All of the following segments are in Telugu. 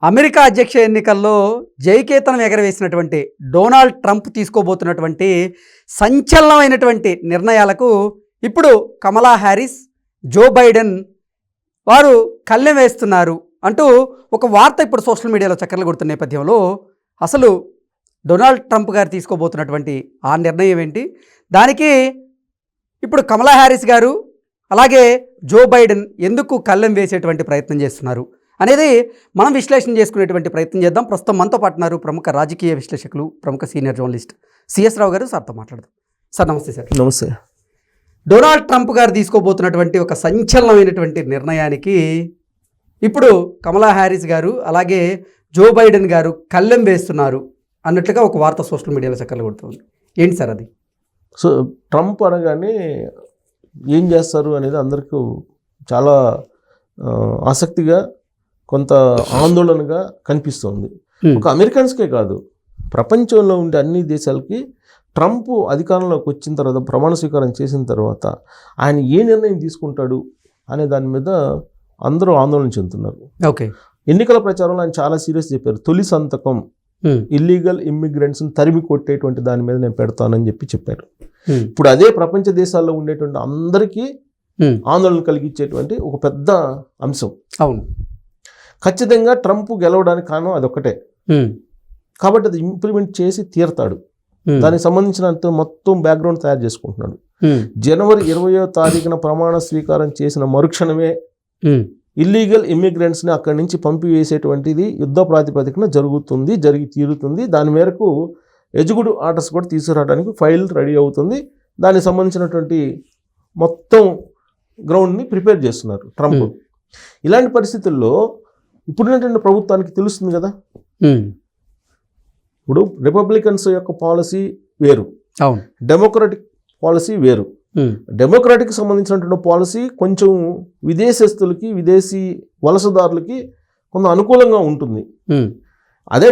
అమెరికా అధ్యక్ష ఎన్నికల్లో జయకేతనం ఎగరవేసినటువంటి డొనాల్డ్ ట్రంప్ తీసుకోబోతున్నటువంటి సంచలనమైనటువంటి నిర్ణయాలకు ఇప్పుడు కమలా హ్యారిస్, జో బైడెన్ వారు కళ్ళెం వేస్తున్నారు అంటూ ఒక వార్త ఇప్పుడు సోషల్ మీడియాలో చక్కర్లు కొడుతున్న నేపథ్యంలో అసలు డొనాల్డ్ ట్రంప్ గారు తీసుకోబోతున్నటువంటి ఆ నిర్ణయం ఏంటి, దానికి ఇప్పుడు కమలా హ్యారిస్ గారు అలాగే జో బైడెన్ ఎందుకు కళ్ళెం వేసేటువంటి ప్రయత్నం చేస్తున్నారు అనేది మనం విశ్లేషణ చేసుకునేటువంటి ప్రయత్నం చేద్దాం. ప్రస్తుతం మనతో పాటున్నారు ప్రముఖ రాజకీయ విశ్లేషకులు, ప్రముఖ సీనియర్ జర్నలిస్ట్ సిఎస్ రావు గారు. సార్తో మాట్లాడదాం. సార్ నమస్తే. సార్ నమస్తే. డొనాల్డ్ ట్రంప్ గారు తీసుకోబోతున్నటువంటి ఒక సంచలనమైనటువంటి నిర్ణయానికి ఇప్పుడు కమలా హ్యారిస్ గారు అలాగే జో బైడెన్ గారు కళ్ళెం వేస్తున్నారు అన్నట్లుగా ఒక వార్త సోషల్ మీడియాలో చక్కర్లు కొడుతుంది. ఏంటి సార్ అది? సో ట్రంప్ అనగానే ఏం చేస్తారు అనేది అందరికీ చాలా ఆసక్తిగా, కొంత ఆందోళనగా కనిపిస్తుంది. ఒక అమెరికన్స్కే కాదు, ప్రపంచంలో ఉండే అన్ని దేశాలకి ట్రంప్ అధికారంలోకి వచ్చిన తర్వాత, ప్రమాణ స్వీకారం చేసిన తర్వాత ఆయన ఏ నిర్ణయం తీసుకుంటాడు అనే దాని మీద అందరూ ఆందోళన చెందుతున్నారు. ఓకే. ఎన్నికల ప్రచారంలో ఆయన చాలా సీరియస్ చెప్పారు. తొలి సంతకం ఇల్లీగల్ ఇమ్మిగ్రెంట్స్ని తరిమి కొట్టేటువంటి దాని మీద నేను పెడతానని చెప్పారు. ఇప్పుడు అదే ప్రపంచ దేశాల్లో ఉండేటువంటి అందరికీ ఆందోళన కలిగించేటువంటి ఒక పెద్ద అంశం. అవును, ఖచ్చితంగా ట్రంప్ గెలవడానికి కారణం అదొక్కటే. కాబట్టి అది ఇంప్లిమెంట్ చేసి తీరతాడు. దానికి సంబంధించినంత మొత్తం బ్యాక్గ్రౌండ్ తయారు చేసుకుంటున్నాడు. జనవరి 20వ తారీఖున ప్రమాణ స్వీకారం చేసిన మరుక్షణమే ఇల్లీగల్ ఇమ్మిగ్రెంట్స్ని అక్కడి నుంచి పంపివేసేటువంటిది యుద్ధ ప్రాతిపదికన జరిగి తీరుతుంది. దాని మేరకు ఎగ్జిక్యూటివ్ ఆర్డర్స్ కూడా తీసుకురావడానికి ఫైల్ రెడీ అవుతుంది. దానికి సంబంధించినటువంటి మొత్తం గ్రౌండ్ని ప్రిపేర్ చేస్తున్నారు ట్రంప్. ఇలాంటి పరిస్థితుల్లో ఇప్పుడున్నటువంటి ప్రభుత్వానికి తెలుస్తుంది కదా, ఇప్పుడు రిపబ్లికన్స్ యొక్క పాలసీ వేరు, డెమోక్రటిక్ పాలసీ వేరు. డెమోక్రాటిక్ సంబంధించినటువంటి పాలసీ కొంచెం విదేశస్తులకి, విదేశీ వలసదారులకి కొంత అనుకూలంగా ఉంటుంది. అదే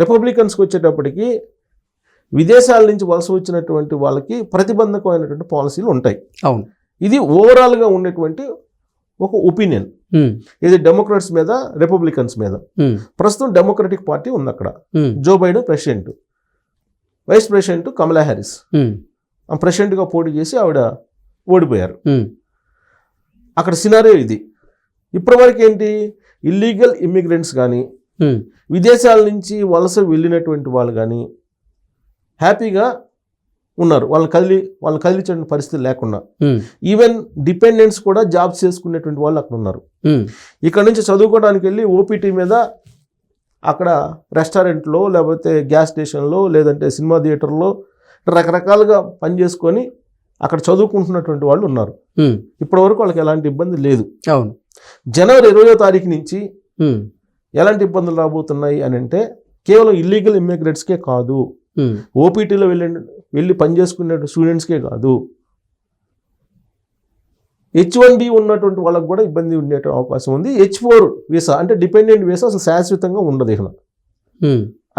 రిపబ్లికన్స్కి వచ్చేటప్పటికి విదేశాల నుంచి వలస వచ్చినటువంటి వాళ్ళకి ప్రతిబంధకమైనటువంటి పాలసీలు ఉంటాయి. అవును, ఇది ఓవరాల్గా ఉండేటువంటి ఒక ఒపీనియన్. ఇది డెమోక్రాట్స్ మీద, రిపబ్లికన్స్ మీద. ప్రస్తుతం డెమోక్రటిక్ పార్టీ ఉంది అక్కడ. Joe Biden president, vice president Kamala Harris ప్రెసిడెంట్గా పోటీ చేసి ఆవిడ ఓడిపోయారు. అక్కడ సినారియో ఇది. ఇప్పటివరకు ఏంటి, ఇల్లీగల్ ఇమ్మిగ్రెంట్స్ కానీ, విదేశాల నుంచి వలస వెళ్ళినటువంటి వాళ్ళు కానీ హ్యాపీగా ఉన్నారు. వాళ్ళని కదిలించే పరిస్థితి లేకుండా. ఈవెన్ డిపెండెంట్స్ కూడా జాబ్స్ చేసుకునేటువంటి వాళ్ళు అక్కడ ఉన్నారు. ఇక్కడ నుంచి చదువుకోవడానికి వెళ్ళి ఓపీటీ మీద అక్కడ రెస్టారెంట్లో, లేకపోతే గ్యాస్ స్టేషన్లో, లేదంటే సినిమా థియేటర్లో రకరకాలుగా పనిచేసుకొని అక్కడ చదువుకుంటున్నటువంటి వాళ్ళు ఉన్నారు. ఇప్పటివరకు వాళ్ళకి ఎలాంటి ఇబ్బంది లేదు. అవును. జనవరి 20వ తారీఖు నుంచి ఎలాంటి ఇబ్బందులు రాబోతున్నాయి అని అంటే, కేవలం ఇల్లీగల్ ఇమ్మిగ్రెంట్స్కే కాదు, ఓపీటీలో వెళ్ళి పనిచేసుకునే స్టూడెంట్స్కే కాదు, H1B ఉన్నటువంటి వాళ్ళకు కూడా ఇబ్బంది ఉండే అవకాశం ఉంది. H4 వీసా అంటే డిపెండెంట్ వీసా అసలు శాశ్వతంగా ఉండదు ఇక్కడ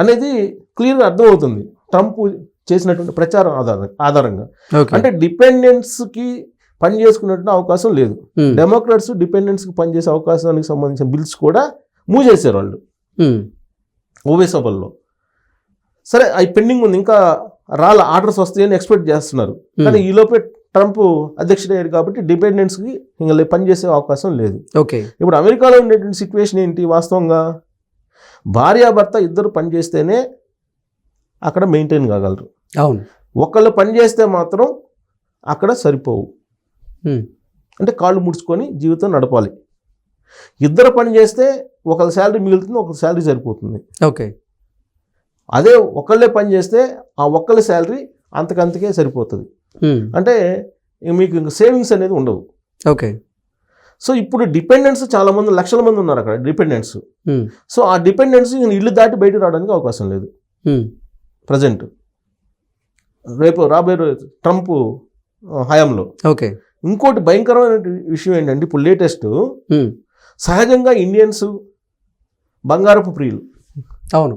అనేది క్లియర్గా అర్థమవుతుంది ట్రంప్ చేసినటువంటి ప్రచారం ఆధారంగా. అంటే డిపెండెంట్స్కి పని చేసుకున్నటువంటి అవకాశం లేదు. డెమోక్రాట్స్ డిపెండెంట్స్కి పనిచేసే అవకాశానికి సంబంధించిన బిల్స్ కూడా మూవ్ చేశారు వాళ్ళు ఉభయ సభల్లో. సరే, అవి పెండింగ్ ఉంది, ఇంకా ఆర్డర్స్ వస్తాయని ఎక్స్పెక్ట్ చేస్తున్నారు. కానీ ఈలోపే ట్రంప్ అధ్యక్షుడయ్యారు కాబట్టి డిపెండెంట్స్కి ఇంకా పనిచేసే అవకాశం లేదు. ఓకే. ఇప్పుడు అమెరికాలో ఉండేటువంటి సిచ్యువేషన్ ఏంటి, వాస్తవంగా భార్యాభర్త ఇద్దరు పనిచేస్తేనే అక్కడ మెయింటైన్ కాగలరు. అవును. ఒకళ్ళు పనిచేస్తే మాత్రం అక్కడ సరిపోవు. అంటే కాళ్ళు ముడుచుకొని జీవితం నడపాలి. ఇద్దరు పని చేస్తే ఒకళ్ళ శాలరీ మిగులుతుంది, ఒకళ్ళ శాలరీ సరిపోతుంది. ఓకే. అదే ఒకళ్ళే పని చేస్తే ఆ ఒక్కళ్ళ శాలరీ అంతకంతకే సరిపోతుంది. అంటే మీకు ఇంకా సేవింగ్స్ అనేది ఉండవు. ఓకే. సో ఇప్పుడు డిపెండెంట్స్ చాలా మంది, లక్షల మంది ఉన్నారు అక్కడ డిపెండెంట్స్. సో ఆ డిపెండెంట్స్ ఇల్లు దాటి బయటకు రావడానికి అవకాశం లేదు ప్రజెంట్, రేపు రాబోయే ట్రంప్ హయాంలో. ఓకే. ఇంకోటి భయంకరమైన విషయం ఏంటంటే, ఇప్పుడు లేటెస్ట్, సహజంగా ఇండియన్స్ బంగారపు ప్రియులు. అవును.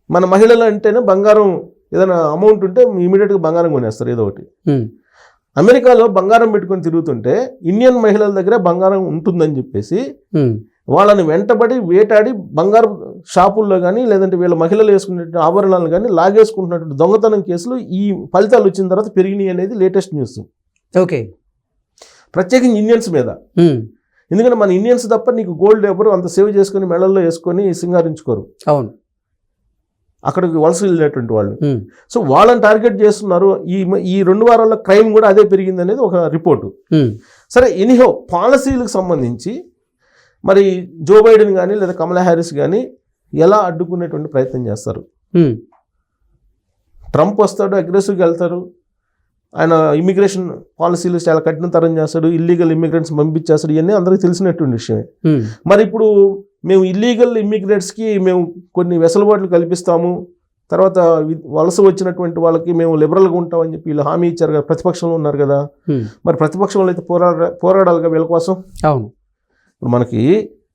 మన మహిళలు అంటేనే బంగారం, ఏదైనా అమౌంట్ ఉంటే ఇమీడియట్గా బంగారం కొనేస్తారు ఏదో ఒకటి. అమెరికాలో బంగారం పెట్టుకొని తిరుగుతుంటే ఇండియన్ మహిళల దగ్గర బంగారం ఉంటుందని చెప్పేసి వాళ్ళని వెంటబడి వేటాడి బంగారు షాపుల్లో కానీ లేదంటే వీళ్ళ మహిళలు వేసుకునే ఆభరణాలు కానీ లాగేసుకుంటున్నటువంటి దొంగతనం కేసులు ఈ ఫలితాలు వచ్చిన తర్వాత పెరిగినాయి అనేది లేటెస్ట్ న్యూస్. ఓకే, ప్రత్యేకించి ఇండియన్స్ మీద. ఎందుకంటే మన ఇండియన్స్ తప్ప నీకు గోల్డ్ ఎవరు అంత సేవ్ చేసుకుని మెడల్లో వేసుకొని సింగారించుకోరు. అవును, అక్కడికి వలస వెళ్ళినటువంటి వాళ్ళు. సో వాళ్ళని టార్గెట్ చేస్తున్నారు. ఈ 2 వారాల్లో క్రైమ్ కూడా అదే పెరిగింది అనేది ఒక రిపోర్టు. సరే, ఎనీహో పాలసీలకు సంబంధించి మరి జో బైడెన్ కానీ లేదా కమలా హ్యారిస్ కానీ ఎలా అడ్డుకునేటువంటి ప్రయత్నం చేస్తారు? ట్రంప్ వస్తాడు, అగ్రెసివ్గా వెళ్తారు, ఆయన ఇమిగ్రేషన్ పాలసీలు చాలా కఠినతరం చేస్తాడు, ఇల్లీగల్ ఇమిగ్రెంట్స్ పంపించేస్తాడు, ఇవన్నీ అందరికీ తెలిసినటువంటి విషయమే. మరి ఇప్పుడు మేము ఇల్లీగల్ ఇమిగ్రెంట్స్కి మేము కొన్ని వెసులుబాట్లు కల్పిస్తాము, తర్వాత వలస వచ్చినటువంటి వాళ్ళకి మేము లిబరల్గా ఉంటామని చెప్పి వీళ్ళు హామీ ఇచ్చారు కదా, ప్రతిపక్షంలో ఉన్నారు కదా. మరి ప్రతిపక్షంలో అయితే పోరాడాలిగా వీళ్ళ కోసం. అవును, ఇప్పుడు మనకి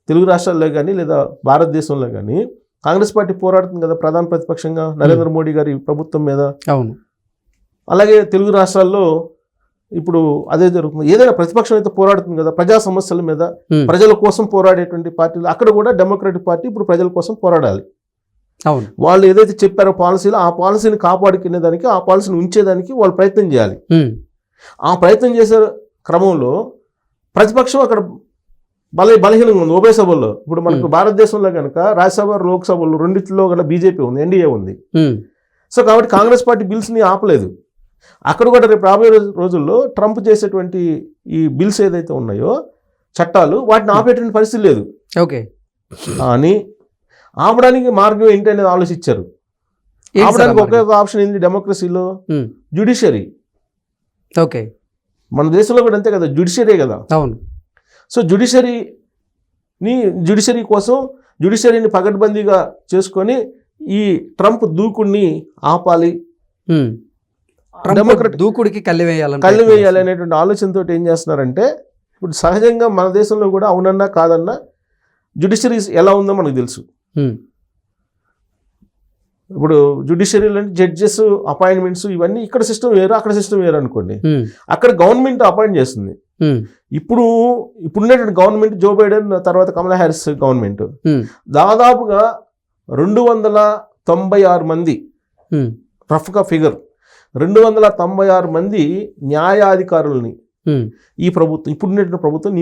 తెలుగు రాష్ట్రాల్లో కానీ లేదా భారతదేశంలో కానీ కాంగ్రెస్ పార్టీ పోరాడుతుంది కదా ప్రధాన ప్రతిపక్షంగా నరేంద్ర మోడీ గారి ప్రభుత్వం మీద. అవును, అలాగే తెలుగు రాష్ట్రాల్లో ఇప్పుడు అదే జరుగుతుంది. ఏదైనా ప్రతిపక్షం అయితే పోరాడుతుంది కదా ప్రజా సమస్యల మీద, ప్రజల కోసం పోరాడేటువంటి పార్టీలు. అక్కడ కూడా డెమోక్రటిక్ పార్టీ ఇప్పుడు ప్రజల కోసం పోరాడాలి. అవును, వాళ్ళు ఏదైతే చెప్పారో పాలసీలో ఆ పాలసీని కాపాడుకునేదానికి, ఆ పాలసీని ఉంచేదానికి వాళ్ళు ప్రయత్నం చేయాలి. ఆ ప్రయత్నం చేసే క్రమంలో ప్రతిపక్షం అక్కడ బలహీనంగా ఉంది ఉభయ సభల్లో. ఇప్పుడు మనకు భారతదేశంలో కనుక రాజ్యసభ లోక్సభలో రెండిట్లో కూడా బీజేపీ ఉంది, ఎన్డీఏ ఉంది. సో కాబట్టి కాంగ్రెస్ పార్టీ బిల్స్ని ఆపలేదు. అక్కడ కూడా రేపు రాబోయే రోజుల్లో ట్రంప్ చేసేటువంటి ఈ బిల్స్ ఏదైతే ఉన్నాయో చట్టాలు, వాటిని ఆపేటువంటి పరిస్థితి లేదు. ఓకే, అని ఆపడానికి మార్గం ఏంటి అనేది ఆలోచించారు. ఆపడానికి ఒకే ఒక ఆప్షన్ ఏంటి డెమోక్రసీలో? జ్యుడిషియరీ. ఓకే, మన దేశంలో కూడా అంతే కదా, జ్యుడిషియరీ కదా. అవును. సో జ్యుడిషియరీ కోసం జ్యుడిషియరీని పకడ్బందీగా చేసుకొని ఈ ట్రంప్ దూకుడిని ఆపాలి, డెమోక్రటిక్ దూకుడికి కళ్ళి వేయాలి అనేటువంటి ఆలోచనతో ఏం చేస్తున్నారంటే, ఇప్పుడు సహజంగా మన దేశంలో కూడా అవునన్నా కాదన్నా జ్యుడిషియరీ ఎలా ఉందో మనకు తెలుసు. ఇప్పుడు జ్యుడిషియరీలో జడ్జెస్ అపాయింట్మెంట్స్ ఇవన్నీ ఇక్కడ సిస్టమ్ వేరు, అక్కడ సిస్టమ్ వేరు అనుకోండి. అక్కడ గవర్నమెంట్ అపాయింట్ చేస్తుంది. ఇప్పుడు ఉన్నటువంటి గవర్నమెంట్ జో బైడెన్ తర్వాత కమలా హ్యారిస్ గవర్నమెంట్ దాదాపుగా 296 మంది, రఫ్గా ఫిగర్ 296 మంది న్యాయాధికారులని ఈ ప్రభుత్వం ఇప్పుడున్నటువంటి ప్రభుత్వం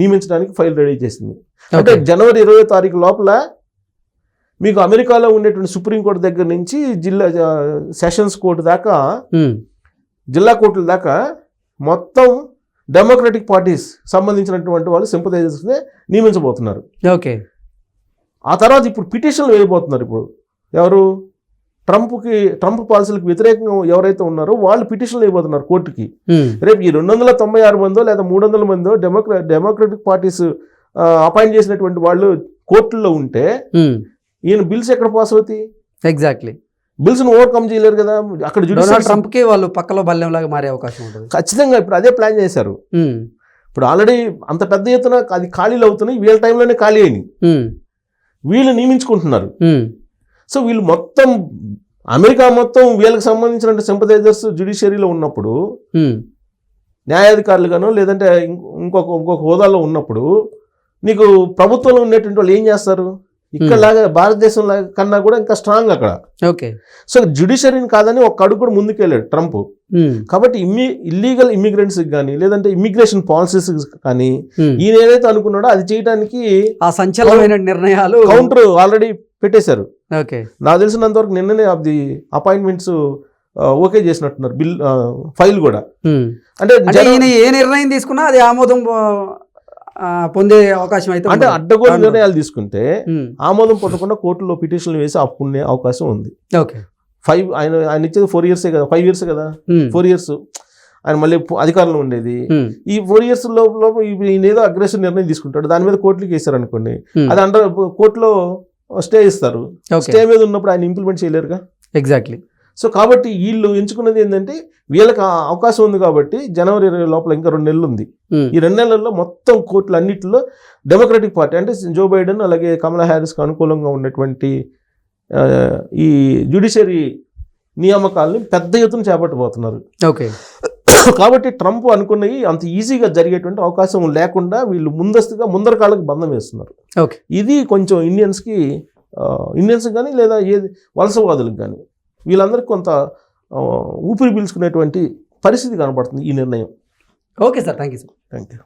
నియమించడానికి ఫైల్ రెడీ చేసింది. అంటే జనవరి 20వ తారీఖు లోపల మీకు అమెరికాలో ఉండేటువంటి సుప్రీంకోర్టు దగ్గర నుంచి జిల్లా సెషన్స్ కోర్టు దాకా, జిల్లా కోర్టుల దాకా మొత్తం డెమోక్రటిక్ పార్టీస్ సంబంధించినటువంటి వాళ్ళు సింపథైజర్స్నే నియమించబోతున్నారు. ఓకే, ఆ తర్వాత ఇప్పుడు పిటిషన్లు వేయబోతున్నారు. ఇప్పుడు ఎవరు ట్రంప్ పాలసీలకు వ్యతిరేకంగా ఎవరైతే ఉన్నారో వాళ్ళు పిటిషన్లు వేయబోతున్నారు కోర్టుకి. రేపు ఈ 296 మందో లేదా 300 మందో డెమోక్రటిక్ పార్టీస్ అపాయింట్ చేసినటువంటి వాళ్ళు కోర్టుల్లో ఉంటే ఈయన బిల్స్ ఎక్కడ పాస్ అవుతాయి? ఎగ్జాక్ట్లీ, బిల్స్ ఓవర్కమ్ చేయలేరు కదా. అక్కడ ట్రంప్ కి వాళ్ళు పక్కలో బల్లెంలాగా మారే అవకాశం ఉంటుంది ఖచ్చితంగా. ఇప్పుడు అదే ప్లాన్ చేశారు. ఇప్పుడు ఆల్రెడీ అంత పెద్ద ఎత్తున అది ఖాళీలు అవుతున్నాయి, వీళ్ళ టైంలోనే ఖాళీ అయినాయి, వీళ్ళు నియమించుకుంటున్నారు. సో వీళ్ళు మొత్తం అమెరికా మొత్తం వీళ్ళకి సంబంధించిన సింపథైజర్స్ జ్యుడిషియరీలో ఉన్నప్పుడు, న్యాయాధికారులుగానో లేదంటే ఇంకొక హోదాలో ఉన్నప్పుడు నీకు ప్రభుత్వంలో ఉన్నటువంటి వాళ్ళు ఏం చేస్తారు? ఇక్కడలాగా భారతదేశం కన్నా కూడా ఇంకా స్ట్రాంగ్ అక్కడ. ఓకే, సో జ్యుడిషియరీని కాదని ఒక అడుగు కూడా ముందుకెళ్ళాడు ట్రంప్. కాబట్టి ఇల్లీగల్ ఇమిగ్రెంట్స్ కానీ లేదంటే ఇమిగ్రేషన్ పాలసీస్ కానీ ఈయన ఏదైతే అనుకున్నాడో అది చేయడానికి ఆ సంచలనమైన నిర్ణయాలు కౌంటర్ ఆల్రెడీ పెట్టేశారు. ఓకే, నాకు తెలిసినంత వరకు నిన్ననే అది అపాయింట్మెంట్స్ ఓకే చేసినట్టున్నారు, బిల్ ఫైల్ కూడా. అంటే ఈయన ఏ నిర్ణయం తీసుకున్నా అది ఆమోదం పొందే అవకాశం అయితే, అంటే అడ్డగోలు నిర్ణయాలు తీసుకుంటే ఆమోదం పొందకుండా కోర్టులో పిటిషన్లు వేసి అప్పుడే అవకాశం ఉంది. ఓకే, ఆయన ఇచ్చేది 4 years కదా, 5 years కదా, 4 years ఆయన మళ్ళీ అధికారంలో ఉండేది. ఈ 4 years లోపల ఈయన ఏదో అగ్రెసివ్ నిర్ణయం తీసుకుంటాడు, దాని మీద కోర్టుకి వేశారు అనుకోండి, అది అండర్ కోర్టులో స్టే ఇస్తారు. స్టే మీద ఉన్నప్పుడు ఆయన ఇంప్లిమెంట్ చేయలేరుగా. ఎగ్జాక్ట్లీ. సో కాబట్టి వీళ్ళు ఎంచుకున్నది ఏంటంటే వీళ్ళకి అవకాశం ఉంది కాబట్టి జనవరి 20 లోపల ఇంకా 2 నెలలు ఉంది. ఈ 2 నెలల్లో మొత్తం కోర్టులు అన్నింటిలో డెమోక్రటిక్ పార్టీ అంటే జో బైడెన్ అలాగే కమలా హ్యారిస్కి అనుకూలంగా ఉన్నటువంటి ఈ జ్యుడిషియరీ నియామకాలని పెద్ద ఎత్తున చేపట్టబోతున్నారు. ఓకే, కాబట్టి ట్రంప్ అనుకున్నవి అంత ఈజీగా జరిగేటువంటి అవకాశం లేకుండా వీళ్ళు ముందస్తుగా ముందర కాళ్ళకి బంధం వేస్తున్నారు. ఓకే, ఇది కొంచెం ఇండియన్స్ కానీ లేదా ఏది వలసవాదులకు కానీ వీళ్ళందరికీ కొంత ఊపిరి పీల్చుకునేటువంటి పరిస్థితి కనబడుతుంది ఈ నిర్ణయం. Okay sir, thank you sir. Thank you.